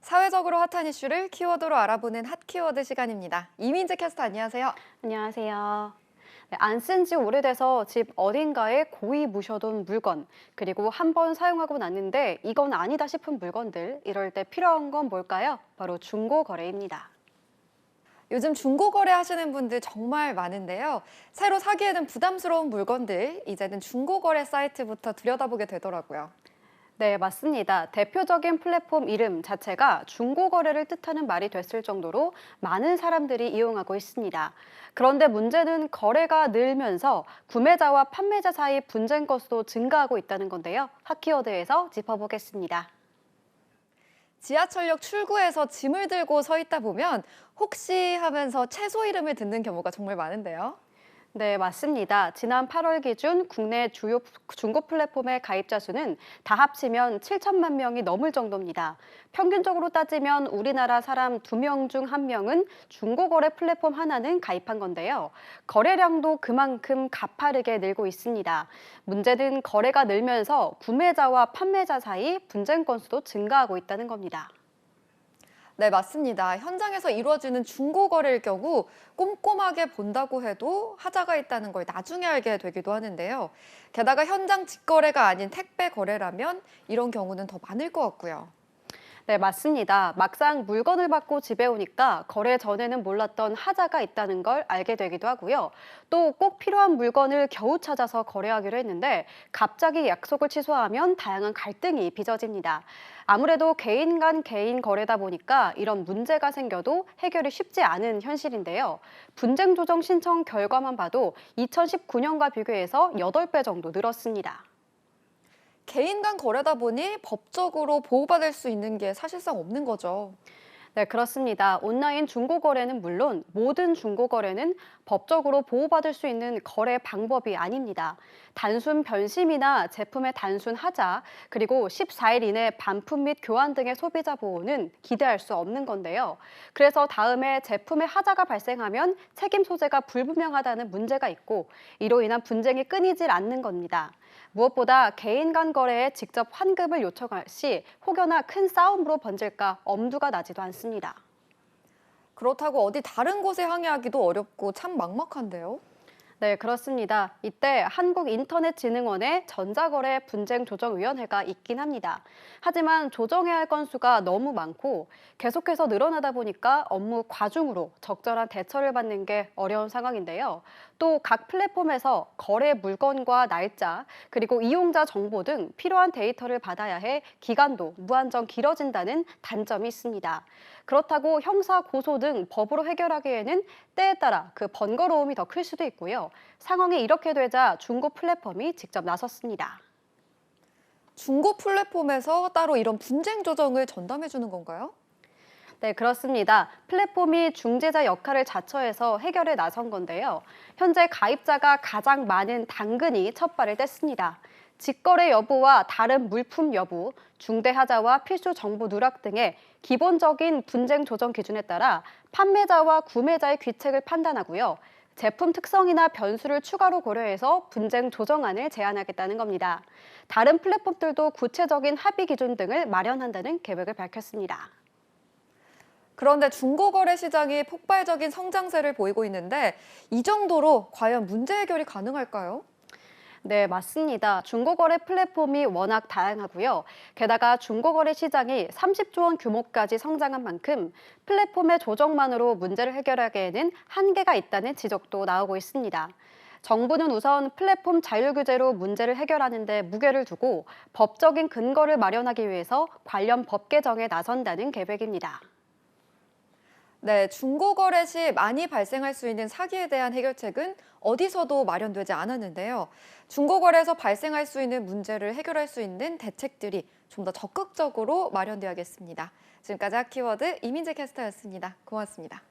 사회적으로 핫한 이슈를 키워드로 알아보는 핫 키워드 시간입니다. 이민재 캐스터 안녕하세요. 안녕하세요. 안 쓴 지 오래돼서 집 어딘가에 고이 묻혀둔 물건, 그리고 한 번 사용하고 났는데 이건 아니다 싶은 물건들, 이럴 때 필요한 건 뭘까요? 바로 중고거래입니다. 요즘 중고거래 하시는 분들 정말 많은데요. 새로 사기에는 부담스러운 물건들, 이제는 중고거래 사이트부터 들여다보게 되더라고요. 네, 맞습니다. 대표적인 플랫폼 이름 자체가 중고거래를 뜻하는 말이 됐을 정도로 많은 사람들이 이용하고 있습니다. 그런데 문제는 거래가 늘면서 구매자와 판매자 사이 분쟁 건수도 증가하고 있다는 건데요. 핫키워드에서 짚어보겠습니다. 지하철역 출구에서 짐을 들고 서 있다 보면 혹시 하면서 채소 이름을 듣는 경우가 정말 많은데요. 네, 맞습니다. 지난 8월 기준 국내 주요 중고 플랫폼의 가입자 수는 다 합치면 7천만 명이 넘을 정도입니다. 평균적으로 따지면 우리나라 사람 2명 중 1명은 중고거래 플랫폼 하나는 가입한 건데요. 거래량도 그만큼 가파르게 늘고 있습니다. 문제는 거래가 늘면서 구매자와 판매자 사이 분쟁 건수도 증가하고 있다는 겁니다. 네, 맞습니다. 현장에서 이루어지는 중고거래일 경우 꼼꼼하게 본다고 해도 하자가 있다는 걸 나중에 알게 되기도 하는데요. 게다가 현장 직거래가 아닌 택배 거래라면 이런 경우는 더 많을 것 같고요. 네, 맞습니다. 막상 물건을 받고 집에 오니까 거래 전에는 몰랐던 하자가 있다는 걸 알게 되기도 하고요. 또 꼭 필요한 물건을 겨우 찾아서 거래하기로 했는데 갑자기 약속을 취소하면 다양한 갈등이 빚어집니다. 아무래도 개인 간 개인 거래다 보니까 이런 문제가 생겨도 해결이 쉽지 않은 현실인데요. 분쟁 조정 신청 결과만 봐도 2019년과 비교해서 8배 정도 늘었습니다. 개인 간 거래다 보니 법적으로 보호받을 수 있는 게 사실상 없는 거죠. 네, 그렇습니다. 온라인 중고거래는 물론 모든 중고거래는 법적으로 보호받을 수 있는 거래 방법이 아닙니다. 단순 변심이나 제품의 단순 하자, 그리고 14일 이내 반품 및 교환 등의 소비자 보호는 기대할 수 없는 건데요. 그래서 다음에 제품의 하자가 발생하면 책임 소재가 불분명하다는 문제가 있고 이로 인한 분쟁이 끊이질 않는 겁니다. 무엇보다 개인 간 거래에 직접 환급을 요청할 시 혹여나 큰 싸움으로 번질까 엄두가 나지도 않습니다. 그렇다고 어디 다른 곳에 항의하기도 어렵고 참 막막한데요. 네, 그렇습니다. 이때 한국인터넷진흥원의 전자거래 분쟁조정위원회가 있긴 합니다. 하지만 조정해야 할 건수가 너무 많고 계속해서 늘어나다 보니까 업무 과중으로 적절한 대처를 받는 게 어려운 상황인데요. 또 각 플랫폼에서 거래 물건과 날짜, 그리고 이용자 정보 등 필요한 데이터를 받아야 해 기간도 무한정 길어진다는 단점이 있습니다. 그렇다고 형사 고소 등 법으로 해결하기에는 때에 따라 그 번거로움이 더 클 수도 있고요. 상황이 이렇게 되자 중고 플랫폼이 직접 나섰습니다. 중고 플랫폼에서 따로 이런 분쟁 조정을 전담해 주는 건가요? 네, 그렇습니다. 플랫폼이 중재자 역할을 자처해서 해결에 나선 건데요. 현재 가입자가 가장 많은 당근이 첫 발을 뗐습니다. 직거래 여부와 다른 물품 여부, 중대하자와 필수 정보 누락 등의 기본적인 분쟁 조정 기준에 따라 판매자와 구매자의 귀책을 판단하고요. 제품 특성이나 변수를 추가로 고려해서 분쟁 조정안을 제안하겠다는 겁니다. 다른 플랫폼들도 구체적인 합의 기준 등을 마련한다는 계획을 밝혔습니다. 그런데 중고거래 시장이 폭발적인 성장세를 보이고 있는데 이 정도로 과연 문제 해결이 가능할까요? 네, 맞습니다. 중고거래 플랫폼이 워낙 다양하고요. 게다가 중고거래 시장이 30조 원 규모까지 성장한 만큼 플랫폼의 조정만으로 문제를 해결하기에는 한계가 있다는 지적도 나오고 있습니다. 정부는 우선 플랫폼 자율 규제로 문제를 해결하는 데 무게를 두고 법적인 근거를 마련하기 위해서 관련 법 개정에 나선다는 계획입니다. 네, 중고거래 시 많이 발생할 수 있는 사기에 대한 해결책은 어디서도 마련되지 않았는데요. 중고거래에서 발생할 수 있는 문제를 해결할 수 있는 대책들이 좀 더 적극적으로 마련되어야겠습니다. 지금까지 핫키워드 이민재 캐스터였습니다. 고맙습니다.